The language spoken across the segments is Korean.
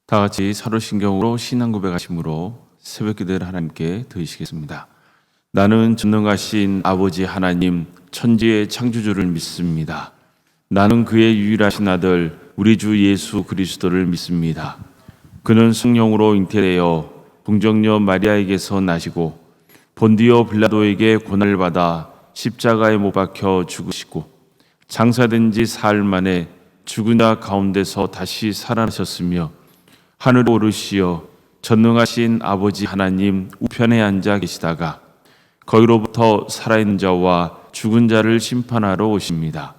다 같이 사도신경으로 신앙 고백하심으로 새벽기도를 하나님께 드리시겠습니다. 나는 전능하신 아버지 하나님 천지의 창조주를 믿습니다. 나는 그의 유일하신 아들 우리 주 예수 그리스도를 믿습니다. 그는 성령으로 잉태되어 동정녀 마리아에게서 나시고 본디오 빌라도에게 고난을 받아 십자가에 못 박혀 죽으시고 장사된 지 사흘 만에 죽은 자 가운데서 다시 살아나셨으며 하늘에 오르시어 전능하신 아버지 하나님 우편에 앉아 계시다가 거기로부터 살아있는 자와 죽은 자를 심판하러 오십니다.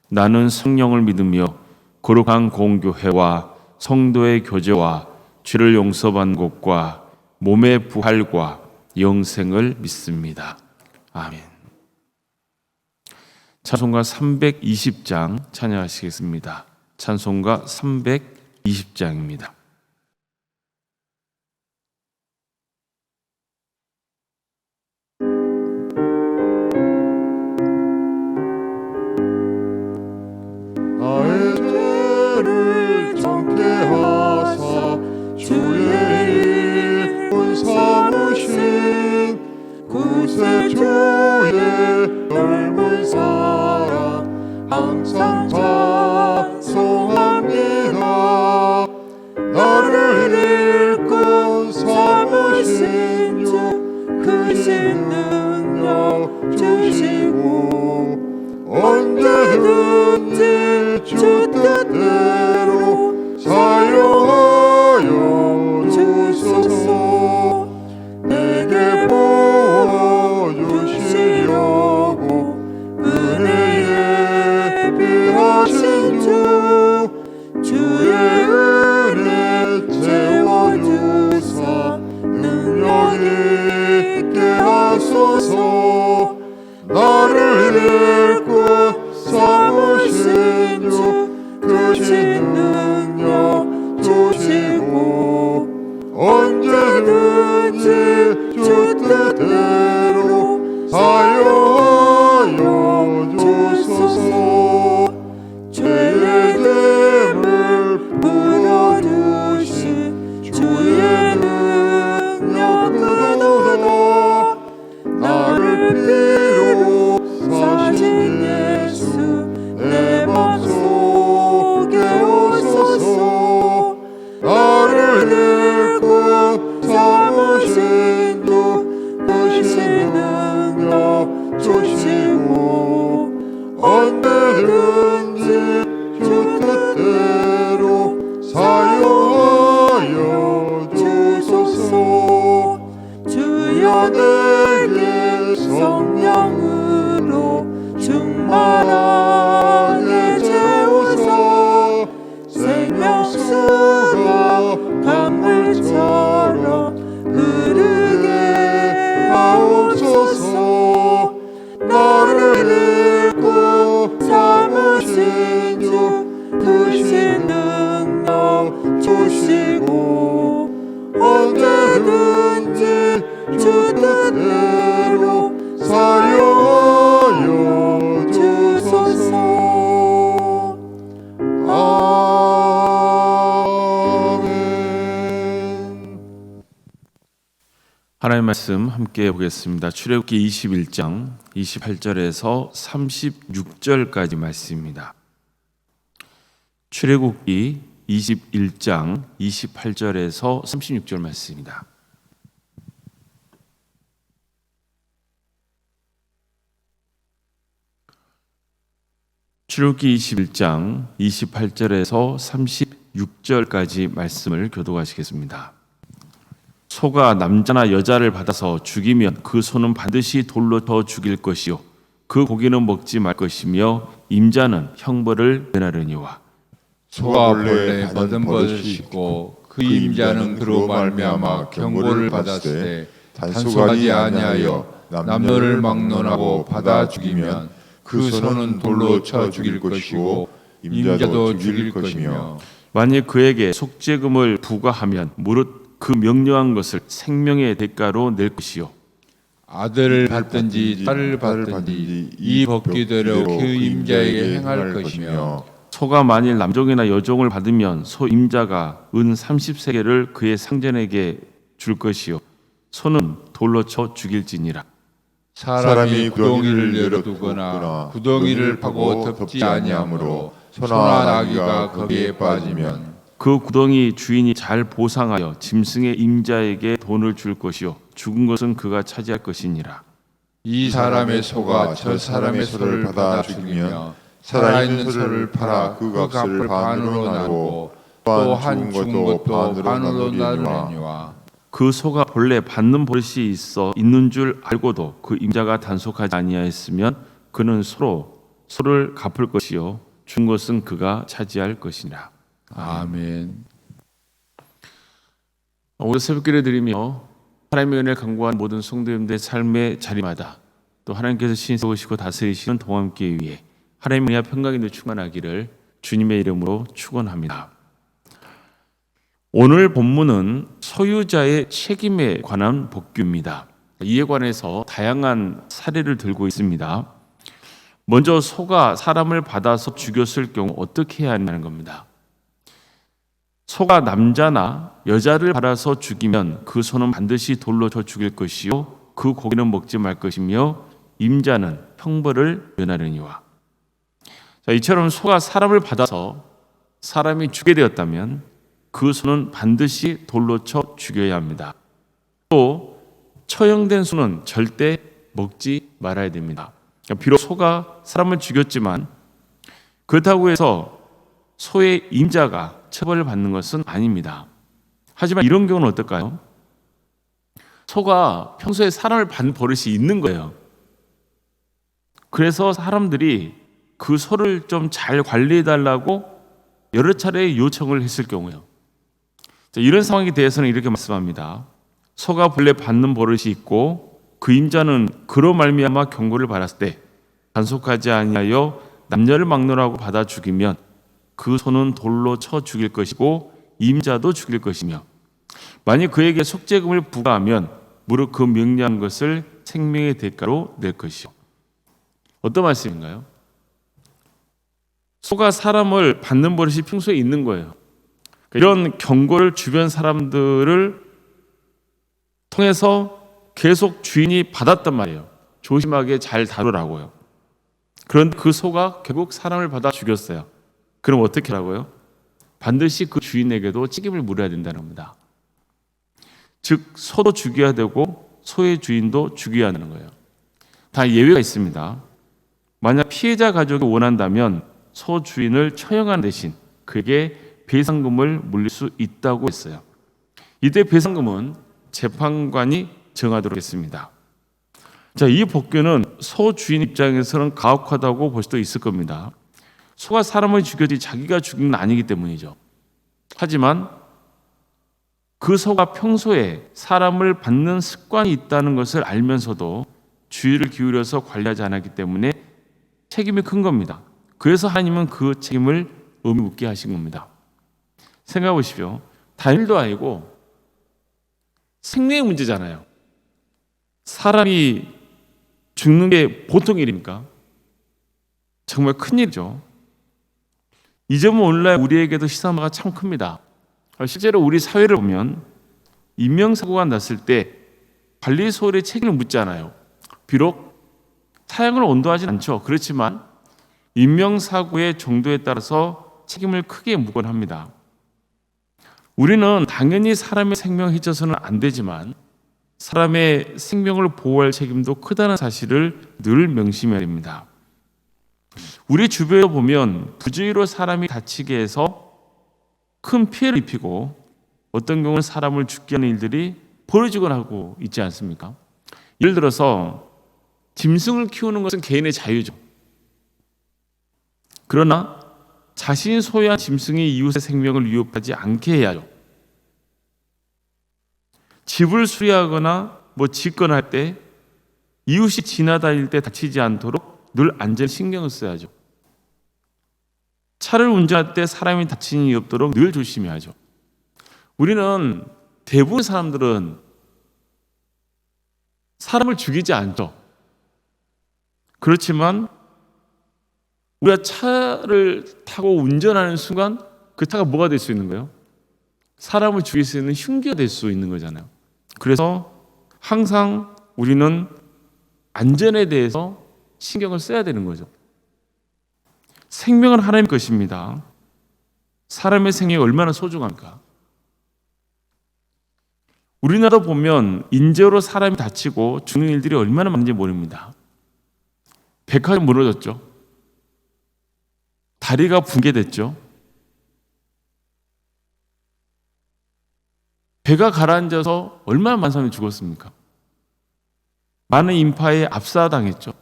나는 성령을 믿으며 거룩한 공교회와 성도의 교제와 죄를 용서받는 것과 몸의 부활과 영생을 믿습니다. 아멘. 찬송가 320장 찬양하시겠습니다. 찬송가 320장입니다. 나의 죄를 정케 하사 주의 이름 삼으신 구세주의 넓은 사랑 항상 찬송합니다. 나를 일꾼 삼으신 주 크신 능력 주시고 언제든지 주 뜻대로 사용하여 주소서. 내게 보여주시려고 은혜에 비하신 주 주의 은혜 채워주사 능력 있게 하소서. 나를 일꾼 삼으신 주 크신 능력 주시고 언제든지 주 뜻대로 사용하여 주소서. 죄의 됨을 풀어주신 주의 능력 그도다. 나를 피로 사신 예수 내 맘속에 오소서. 나를 일꾼 삼으신 주 크신 능력 주시고 언제든지 주 뜻대로 사용하여 주소서. 주여 내게 성령으로 충만하게 채우사 생명수가 강물처럼 흐르게 하옵소서. 나를 일꾼 삼으신 주 크신 능력 주시고 언제든지 주 뜻대로 사용하여 주소서. 아멘. 하나님의 말씀 함께 보겠습니다. 출애굽기 21장 28절에서 36절까지 말씀입니다. 출애굽기 21장 28절에서 36절 말씀입니다. 출애굽기 21장 28절에서 36절까지 말씀을 교독하시겠습니다. 소가 남자나 여자를 받아서 죽이면 그 소는 반드시 돌로 쳐 죽일 것이요 그 고기는 먹지 말 것이며 임자는 형벌을 면하려니와. 소가 본래 받은 버릇이고 그 임자는 그로 말미암아 경고를 받았을 때 단속하지 아니하여 남녀를 막론하고 받아 죽이면 그 소는 돌로 쳐 죽일 것이고 임자도 죽일 것이며 만일 그에게 속죄금을 부과하면 무릇 그 명령한 것을 생명의 대가로 낼 것이요 아들을 받든지 딸을 받든지 이 법규대로 그 임자에게 행할 것이며 소가 만일 남종이나 여종을 받으면 소 임자가 은 30세겔을 그의 상전에게 줄 것이요 소는 돌로 쳐 죽일지니라. 사람이 구덩이를 열어두거나 구덩이를 파고 덮지 아니하므로 소나 나귀가 거기에 빠지면 그 구덩이 주인이 잘 보상하여 짐승의 임자에게 돈을 줄 것이요 죽은 것은 그가 차지할 것이니라. 이 사람의 소가 저 사람의 소를 받아 죽이면 살아있는 소를 팔아 그 값을 반으로 나누고 또 한 죽은 것도 반으로 나누려니와 그 소가 본래 받는 버릇이 있는 줄 알고도 그 임자가 단속하지 아니하였으면 그는 소를 갚을 것이요 죽은 것은 그가 차지할 것이니라. 아멘. 오늘 새벽기를 드리며 하나님의 은혜를 간구한 모든 성도님들의 삶의 자리마다 또 하나님께서 신세우시고 다스리시는 동함께 위해 하나님의 은혜와 평강이 충만하기를 주님의 이름으로 축원합니다. 오늘 본문은 소유자의 책임에 관한 법규입니다. 이에 관해서 다양한 사례를 들고 있습니다. 먼저 소가 사람을 받아서 죽였을 경우 어떻게 해야 하는 겁니다. 소가 남자나 여자를 받아서 죽이면 그 소는 반드시 돌로 쳐 죽일 것이요 그 고기는 먹지 말 것이며 임자는 형벌을 면하려니와. 이처럼 소가 사람을 받아서 사람이 죽게 되었다면 그 소는 반드시 돌로 쳐 죽여야 합니다. 또 처형된 소는 절대 먹지 말아야 됩니다. 비록 소가 사람을 죽였지만 그렇다고 해서 소의 임자가 처벌을 받는 것은 아닙니다. 하지만 이런 경우는 어떨까요? 소가 평소에 사람을 받는 버릇이 있는 거예요. 그래서 사람들이 그 소를 좀 잘 관리해달라고 여러 차례 요청을 했을 경우요. 이런 상황에 대해서는 이렇게 말씀합니다. 소가 본래 받는 버릇이 있고 그 임자는 그로 말미암아 경고를 받았을 때 단속하지 아니하여 남녀를 막론하고 받아 죽이면 그 소는 돌로 쳐 죽일 것이고 임자도 죽일 것이며 만약 그에게 속죄금을 부과하면 무릇 그 명령한 것을 생명의 대가로 낼 것이요. 어떤 말씀인가요? 소가 사람을 받는 버릇이 평소에 있는 거예요. 이런 경고를 주변 사람들을 통해서 계속 주인이 받았단 말이에요. 조심하게 잘 다루라고요. 그런데 그 소가 결국 사람을 받아 죽였어요. 그럼 어떻게 하라고요? 반드시 그 주인에게도 책임을 물어야 된다는 겁니다. 즉 소도 죽여야 되고 소의 주인도 죽여야 하는 거예요. 다 예외가 있습니다. 만약 피해자 가족이 원한다면 소 주인을 처형한 대신 그에게 배상금을 물릴 수 있다고 했어요. 이때 배상금은 재판관이 정하도록 했습니다. 이 법규는 소 주인 입장에서는 가혹하다고 볼 수도 있을 겁니다. 소가 사람을 죽여도 자기가 죽인 건 아니기 때문이죠. 하지만 그 소가 평소에 사람을 받는 습관이 있다는 것을 알면서도 주의를 기울여서 관리하지 않았기 때문에 책임이 큰 겁니다. 그래서 하나님은 그 책임을 의무 묻게 하신 겁니다. 생각해 보십시오. 다일도 아니고 생명의 문제잖아요. 사람이 죽는 게 보통 일입니까? 정말 큰일이죠. 이 점은 오늘날 우리에게도 시사마가 참 큽니다. 실제로 우리 사회를 보면 인명사고가 났을 때 관리소홀의 책임을 묻잖아요. 비록 사형을 온도하진 않죠. 그렇지만 인명사고의 정도에 따라서 책임을 크게 묻곤 합니다. 우리는 당연히 사람의 생명을 해쳐서는 안 되지만 사람의 생명을 보호할 책임도 크다는 사실을 늘 명심해야 됩니다. 우리 주변에 보면 부주의로 사람이 다치게 해서 큰 피해를 입히고 어떤 경우는 사람을 죽게 하는 일들이 벌어지곤 하고 있지 않습니까? 예를 들어서 짐승을 키우는 것은 개인의 자유죠. 그러나 자신이 소유한 짐승이 이웃의 생명을 위협하지 않게 해야죠. 집을 수리하거나 짓거나 할 때 이웃이 지나다닐 때 다치지 않도록 늘 안전 신경을 써야죠. 차를 운전할 때 사람이 다치는 일이 없도록 늘 조심해야죠. 우리는 대부분 사람들은 사람을 죽이지 않죠. 그렇지만 우리가 차를 타고 운전하는 순간 그 차가 뭐가 될 수 있는 거예요? 사람을 죽일 수 있는 흉기가 될 수 있는 거잖아요. 그래서 항상 우리는 안전에 대해서 신경을 써야 되는 거죠. 생명은 하나님 것입니다. 사람의 생명이 얼마나 소중한가. 우리나라 보면 인재로 사람이 다치고 죽는 일들이 얼마나 많은지 모릅니다. 백화점 무너졌죠. 다리가 붕괴됐죠. 배가 가라앉아서 얼마나 많은 사람이 죽었습니까? 많은 인파에 압사당했죠.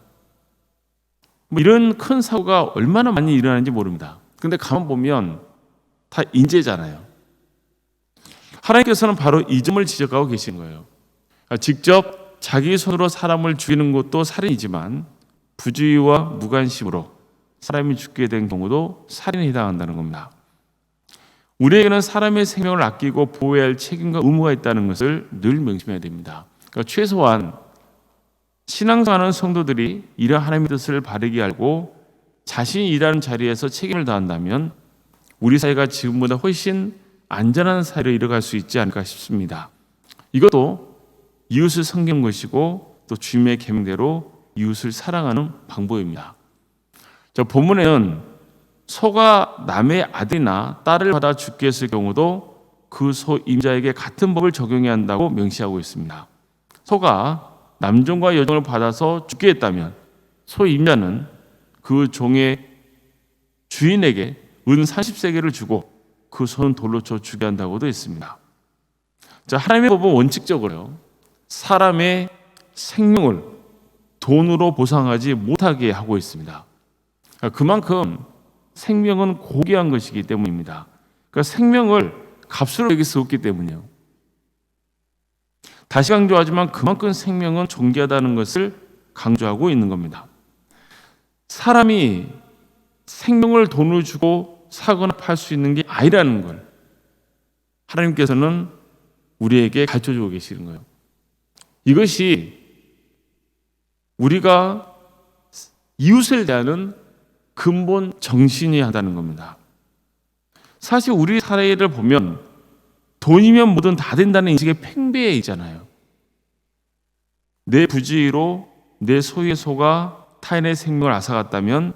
이런 큰 사고가 얼마나 많이 일어나는지 모릅니다. 그런데 가만 보면 다 인재잖아요. 하나님께서는 바로 이 점을 지적하고 계신 거예요. 직접 자기 손으로 사람을 죽이는 것도 살인이지만 부주의와 무관심으로 사람이 죽게 된 경우도 살인에 해당한다는 겁니다. 우리에게는 사람의 생명을 아끼고 보호해야 할 책임과 의무가 있다는 것을 늘 명심해야 됩니다. 그러니까 최소한 신앙생활하는 성도들이 이런 하나님의 뜻을 바르게 알고 자신이 일하는 자리에서 책임을 다한다면 우리 사회가 지금보다 훨씬 안전한 사회로 이뤄갈 수 있지 않을까 싶습니다. 이것도 이웃을 섬기는 것이고 또 주님의 계명대로 이웃을 사랑하는 방법입니다. 본문에는 소가 남의 아들이나 딸을 받아 죽게 했을 경우도 그 소 임자에게 같은 법을 적용해야 한다고 명시하고 있습니다. 소가 남종과 여종을 받아서 죽게 했다면 소 임자는 그 종의 주인에게 은 30세겔을 주고 그 소는 돌로 쳐 죽게 한다고도 했습니다. 하나님의 법은 원칙적으로 사람의 생명을 돈으로 보상하지 못하게 하고 있습니다. 그만큼 생명은 고귀한 것이기 때문입니다. 그러니까 생명을 값으로 여길 수 없기 때문이에요. 다시 강조하지만 그만큼 생명은 존귀하다는 것을 강조하고 있는 겁니다. 사람이 생명을 돈을 주고 사거나 팔 수 있는 게 아니라는 걸 하나님께서는 우리에게 가르쳐주고 계시는 거예요. 이것이 우리가 이웃을 대하는 근본 정신이 하다는 겁니다. 사실 우리 사회를 보면 돈이면 뭐든 다 된다는 인식에 팽배해 있잖아요. 내 부주의로 내 소유의 소가 타인의 생명을 앗아갔다면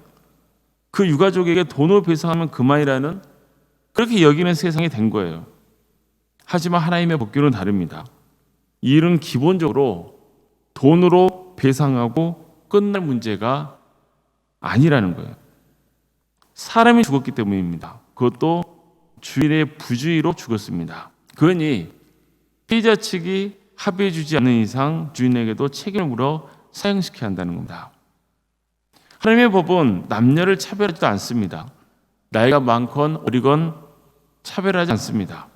그 유가족에게 돈을 배상하면 그만이라는 그렇게 여기는 세상이 된 거예요. 하지만 하나님의 법규는 다릅니다. 이 일은 기본적으로 돈으로 배상하고 끝날 문제가 아니라는 거예요. 사람이 죽었기 때문입니다. 그것도 주인의 부주의로 죽었습니다. 그러니 피해자 측이 합의해 주지 않는 이상 주인에게도 책임을 물어 사형시켜야 한다는 겁니다. 하나님의 법은 남녀를 차별하지도 않습니다. 나이가 많건 어리건 차별하지 않습니다.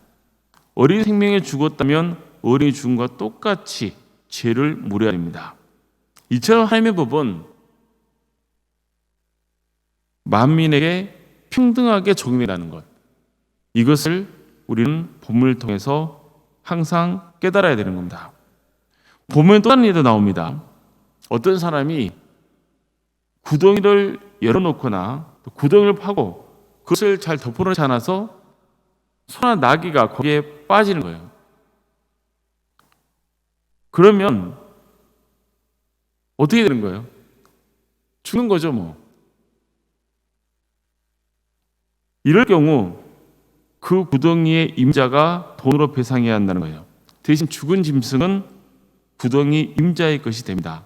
어린 생명이 죽었다면 어린이 죽은 것과 똑같이 죄를 물어야 됩니다. 이처럼 하나님의 법은 만민에게 평등하게 적용이라는 것, 이것을 우리는 본문을 통해서 항상 깨달아야 되는 겁니다. 보면 또 다른 예도 나옵니다. 어떤 사람이 구덩이를 열어놓거나 구덩이를 파고 그것을 잘 덮어놓지 않아서 소나 나귀가 거기에 빠지는 거예요. 그러면 어떻게 되는 거예요? 죽는 거죠, 뭐. 이럴 경우 그 구덩이의 임자가 돈으로 배상해야 한다는 거예요. 대신 죽은 짐승은 구덩이 임자의 것이 됩니다.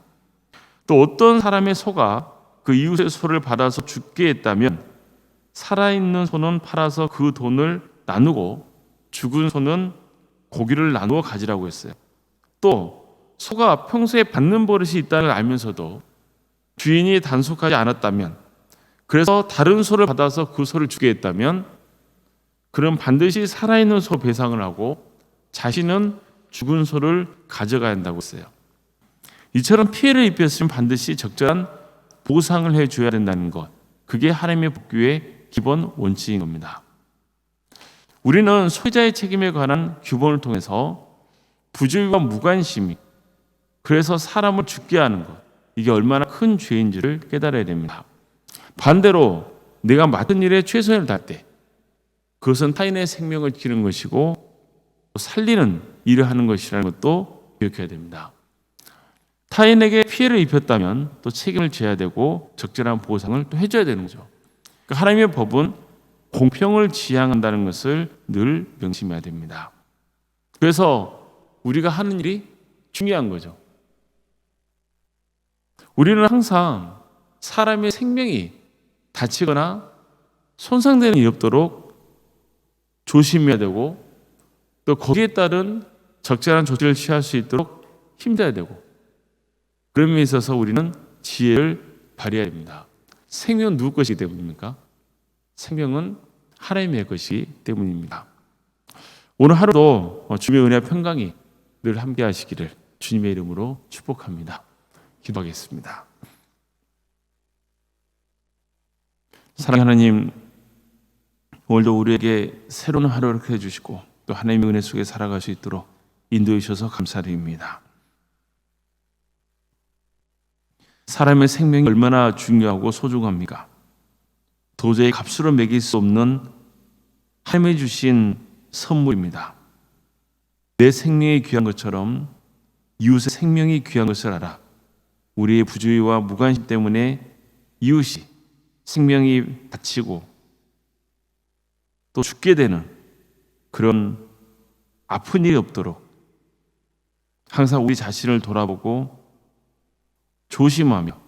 또 어떤 사람의 소가 그 이웃의 소를 받아서 죽게 했다면 살아있는 소는 팔아서 그 돈을 나누고 죽은 소는 고기를 나누어 가지라고 했어요. 또 소가 평소에 받는 버릇이 있다는 걸 알면서도 주인이 단속하지 않았다면, 그래서 다른 소를 받아서 그 소를 죽게 했다면 그럼 반드시 살아있는 소 배상을 하고 자신은 죽은 소를 가져가야 한다고 했어요. 이처럼 피해를 입혔으면 반드시 적절한 보상을 해줘야 된다는 것, 그게 하나님의 법규의 기본 원칙인 겁니다. 우리는 소유자의 책임에 관한 규범을 통해서 부주의와 무관심이, 그래서 사람을 죽게 하는 것, 이게 얼마나 큰 죄인지를 깨달아야 됩니다. 반대로 내가 맡은 일에 최선을 다할 때 그것은 타인의 생명을 지키는 것이고 살리는 일을 하는 것이라는 것도 기억해야 됩니다. 타인에게 피해를 입혔다면 또 책임을 져야 되고 적절한 보상을 또 해줘야 되는 거죠. 그러니까 하나님의 법은 공평을 지향한다는 것을 늘 명심해야 됩니다. 그래서 우리가 하는 일이 중요한 거죠. 우리는 항상 사람의 생명이 다치거나 손상되는 일이 없도록 조심해야 되고 또 거기에 따른 적절한 조치를 취할 수 있도록 힘써야 되고 그런 면에 있어서 우리는 지혜를 발휘해야 됩니다. 생명은 누구 것이기 때문입니까? 생명은 하나님의 것이기 때문입니다. 오늘 하루도 주님의 은혜와 평강이 늘 함께 하시기를 주님의 이름으로 축복합니다. 기도하겠습니다. 사랑하는 하나님, 오늘도 우리에게 새로운 하루를 해주시고 또 하나님의 은혜 속에 살아갈 수 있도록 인도해 주셔서 감사드립니다. 사람의 생명이 얼마나 중요하고 소중합니까? 도저히 값으로 매길 수 없는 하나님이 주신 선물입니다. 내 생명이 귀한 것처럼 이웃의 생명이 귀한 것을 알아 우리의 부주의와 무관심 때문에 이웃이 생명이 다치고 또 죽게 되는 그런 아픈 일이 없도록 항상 우리 자신을 돌아보고 조심하며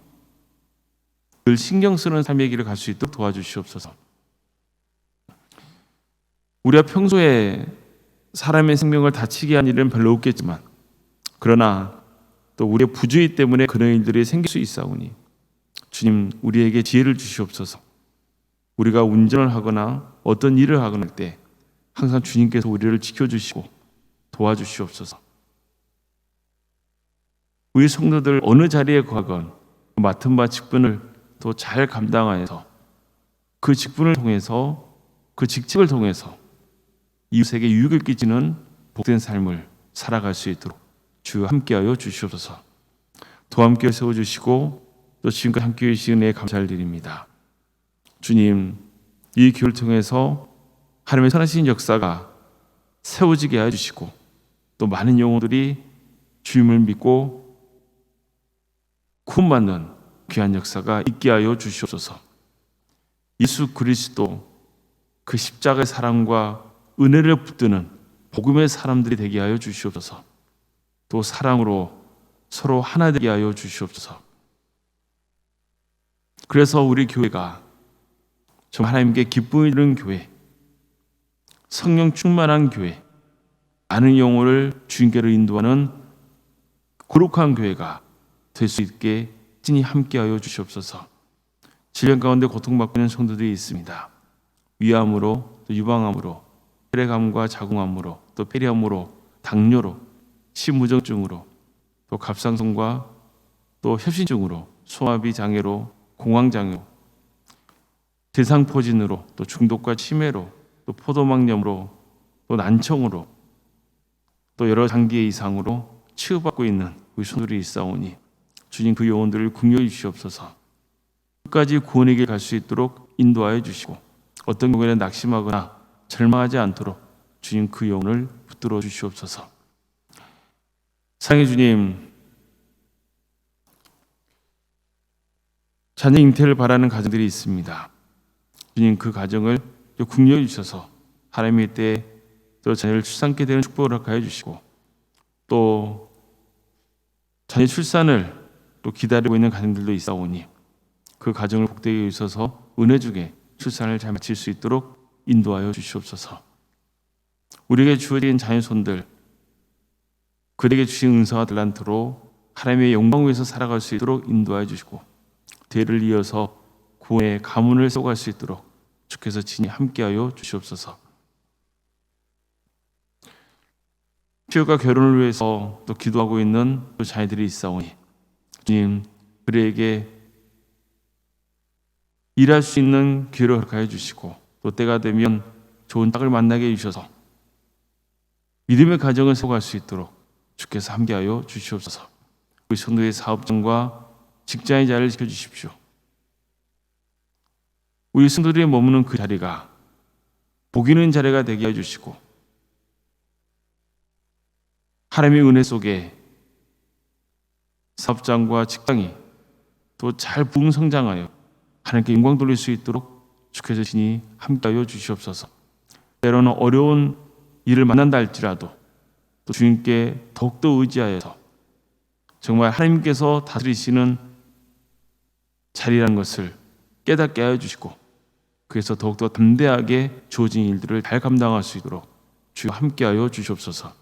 늘 신경 쓰는 삶의 길을 갈 수 있도록 도와주시옵소서. 우리가 평소에 사람의 생명을 다치게 한 일은 별로 없겠지만 그러나 또 우리의 부주의 때문에 그런 일들이 생길 수 있사오니 주님 우리에게 지혜를 주시옵소서. 우리가 운전을 하거나 어떤 일을 하거나 할 때 항상 주님께서 우리를 지켜주시고 도와주시옵소서. 우리 성도들 어느 자리에 거하건 맡은 바 직분을 또 잘 감당하여서 그 직분을 통해서 그 직책을 통해서 이웃에게 유익을 끼치는 복된 삶을 살아갈 수 있도록 주 함께하여 주시옵소서. 또 함께 세워주시고 또 지금까지 함께해 주신 은혜에 감사를 드립니다. 주님, 이 교회를 통해서 하나님의 선하신 역사가 세워지게 해주시고 또 많은 영혼들이 주님을 믿고 구원받는 귀한 역사가 있게 하여 주시옵소서. 예수 그리스도 그 십자가의 사랑과 은혜를 붙드는 복음의 사람들이 되게 하여 주시옵소서. 또 사랑으로 서로 하나 되게 하여 주시옵소서. 그래서 우리 교회가 좀 하나님께 기쁨이 드는 교회, 성령 충만한 교회, 많은 영혼을 주님께로 인도하는 거룩한 교회가 될 수 있게 친히 함께하여 주시옵소서. 질병 가운데 고통받고 있는 성도들이 있습니다. 위암으로 또 유방암으로 혈액암과 자궁암으로 또 폐렴으로 당뇨로 심무정증으로 또 갑상선과 또 협신증으로 소화비 장애로 공황장애로 대상포진으로 또 중독과 치매로 또 포도막염으로 또 난청으로 또 여러 장기의 이상으로 치유받고 있는 우리 성도들이 있사오니 주님 그 영혼들을 긍휼히 주시옵소서. 끝까지 구원의 길 갈 수 있도록 인도하여 주시고 어떤 경우에는 낙심하거나 절망하지 않도록 주님 그 영혼을 붙들어 주시옵소서. 사랑의 주님, 자녀 잉태를 바라는 가정들이 있습니다. 주님 그 가정을 긍휼히 주셔서 하나님의 때에 또 자녀를 출산케 되는 축복을 허락하여 주시고 또 자녀 출산을 또 기다리고 있는 가정들도 있사오니 그 가정을 복되게 주셔서 은혜 주게 출산을 잘 마칠 수 있도록 인도하여 주시옵소서. 우리에게 주어진 자녀손들 그에게 주신 은사와 달란트로 하나님의 영광 위에서 살아갈 수 있도록 인도하여 주시고 대를 이어서 구원의 가문을 세워갈 수 있도록 주께서 친히 함께하여 주시옵소서. 취업과 결혼을 위해서 또 기도하고 있는 또 자녀들이 있사오니 주님 그에게 일할 수 있는 기회를 허락하여 주시고 또 때가 되면 좋은 짝을 만나게 해주셔서 믿음의 가정을 세워갈 수 있도록 주께서 함께하여 주시옵소서. 우리 성도의 사업장과 직장의 자리를 지켜주십시오. 또 우리 교회를 위해서 기도하고 있는 또 자녀들이 있사오니 주님 그에게 일할 수 있는 기회를 허락하여 주시고 또 때가 되면 좋은 짝을 만나게 해주셔서 믿음의 가정을 세워갈 수 있도록 주께서 함께하여 주시옵소서. 우리 성도의 사업장과 직장의 자리를 지켜주십시오. 우리 성도들이 머무는 그 자리가 복 있는 자리가 되게 해주시고 하나님의 은혜 속에 사업장과 직장이 또 잘 부흥성장하여 하나님께 영광 돌릴 수 있도록 주께서 친히 함께하여 주시옵소서. 때로는 어려운 일을 만난다 할지라도 또 주님께 더욱더 의지하여서 정말 하나님께서 다스리시는 자리라는 것을 깨닫게 하여 주시고 그래서 더욱더 담대하게 주어진 일들을 잘 감당할 수 있도록 주여 함께하여 주시옵소서.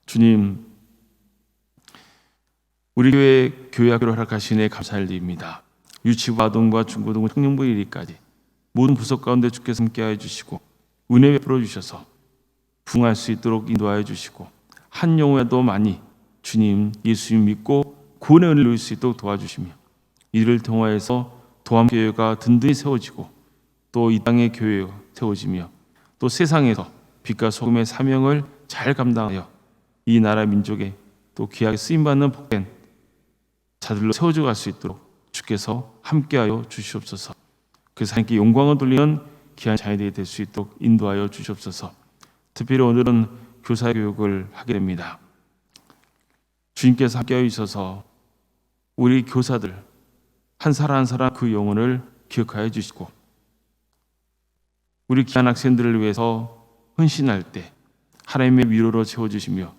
주님, 우리 교회 학교를 허락하시니 감사드립니다. 유치부, 아동과 중고등, 청년부 1위까지 모든 부서 가운데 주께서 함께하여 주시고 은혜 베풀어 주셔서 부흥할 수 있도록 인도하여 주시고 한 영혼에도 많이 주님, 예수님 믿고 구원의 은혜를 누릴 수 있도록 도와주시며 이를 통하여서 도함교회가 든든히 세워지고 또 이 땅의 교회가 세워지며 또 세상에서 빛과 소금의 사명을 잘 감당하여 이 나라 민족에 또 귀하게 쓰임받는 복된 자들로 세워져 갈 수 있도록 주께서 함께하여 주시옵소서. 그래서 하나님께 영광을 돌리는 귀한 자녀들이 될 수 있도록 인도하여 주시옵소서. 특별히 오늘은 교사 교육을 하게 됩니다. 주님께서 함께하여 주셔서 우리 교사들 한 사람 한 사람 그 영혼을 기억하여 주시고 우리 귀한 학생들을 위해서 헌신할 때 하나님의 위로로 채워주시며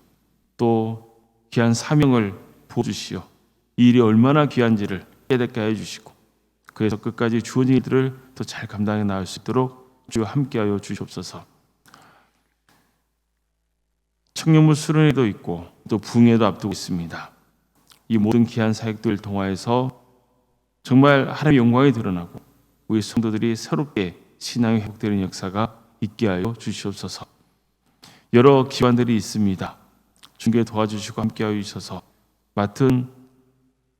또 귀한 사명을 부어주시어 이 일이 얼마나 귀한지를 깨닫게 해주시고 그래서 끝까지 주어진 일들을 더 잘 감당해 나갈 수 있도록 주여 함께하여 주시옵소서. 청년부 수련회도 있고 또 부흥회도 앞두고 있습니다. 이 모든 귀한 사역들을 통하여서 정말 하나님의 영광이 드러나고 우리 성도들이 새롭게 신앙이 회복되는 역사가 있게 하여 주시옵소서. 여러 기관들이 있습니다. 중개 도와주시고 함께하여 주셔서 맡은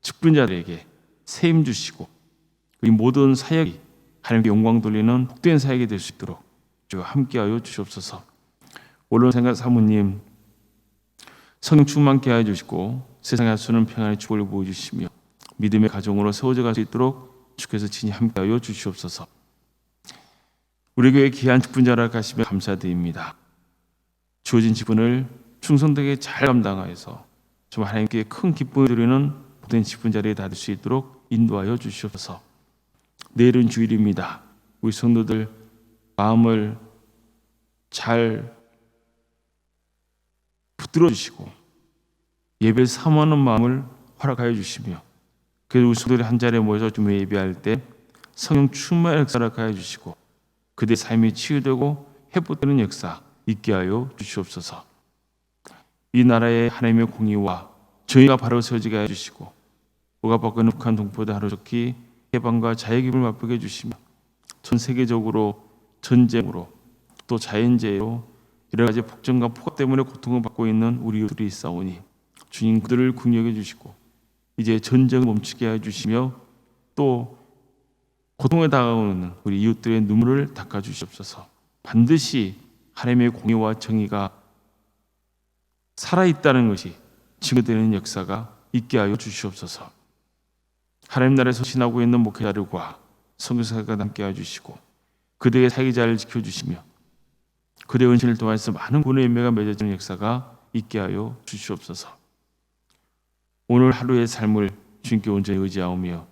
직분자들에게 세임 주시고 이 모든 사역이 하나님께 영광 돌리는 복된 사역이 될 수 있도록 주여 함께하여 주시옵소서. 오늘 생각 사모님 성령 충만케 하여 주시고 세상에 하수는 평안의 축복을 보여주시며 믿음의 가정으로 세워져 갈 수 있도록 주께서 친히 함께하여 주시옵소서. 우리 교회 귀한 직분자라 하시며 감사드립니다. 주어진 직분을 충성되게 잘 감당하여서 정말 하나님께 큰 기쁨을 드리는 복된 직분자리에 닿을 수 있도록 인도하여 주시옵소서. 내일은 주일입니다. 우리 성도들 마음을 잘 붙들어 주시고 예배를 사모하는 마음을 허락하여 주시며 그래서 우리 성도들이 한 자리에 모여서 좀 예배할 때 성령 충만의 역사를 허락하여 주시고 그들의 삶이 치유되고 회복되는 역사 있게 하여 주시옵소서. 이 나라의 하나님의 공의와 정의가 바로 세워지게 하여 주시고 오가박근 북한 동포들 하루속히 해방과 자유의 기쁨을 맛보게 해주시며 전 세계적으로 전쟁으로 또 자연재해로 여러 가지 폭정과 폭압 때문에 고통을 받고 있는 우리 이웃들이 있사오니 주님 그들을 긍휼해 주시고 이제 전쟁을 멈추게 해주시며 또 고통에 다가오는 우리 이웃들의 눈물을 닦아 주시옵소서. 반드시 하나님의 공의와 정의가 살아있다는 것이 증거되는 역사가 있게 하여 주시옵소서. 하나님 나라에서 신하고 있는 목회자들과 선교사가 함께 해주시고 그들의 사기자를 지켜주시며 그들의 은신을 통해서 많은 구원의 인매가 맺어지는 역사가 있게 하여 주시옵소서. 오늘 하루의 삶을 주님께 온전히 의지하오며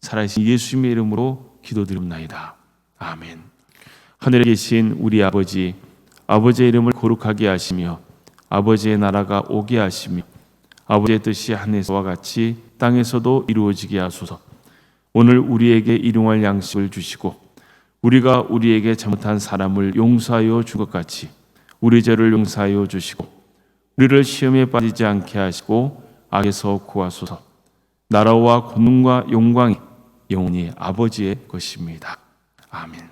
살아계신 예수님의 이름으로 기도드립나이다. 아멘. 하늘에 계신 우리 아버지, 아버지의 이름을 거룩하게 하시며 아버지의 나라가 오게 하시며 아버지의 뜻이 하늘에서와 같이 땅에서도 이루어지게 하소서. 오늘 우리에게 일용할 양식을 주시고 우리가 우리에게 잘못한 사람을 용서하여 준 것 같이 우리 죄를 용서하여 주시고 우리를 시험에 빠지지 않게 하시고 악에서 구하소서. 나라와 권능과 영광이 영원히 아버지의 것입니다. 아멘.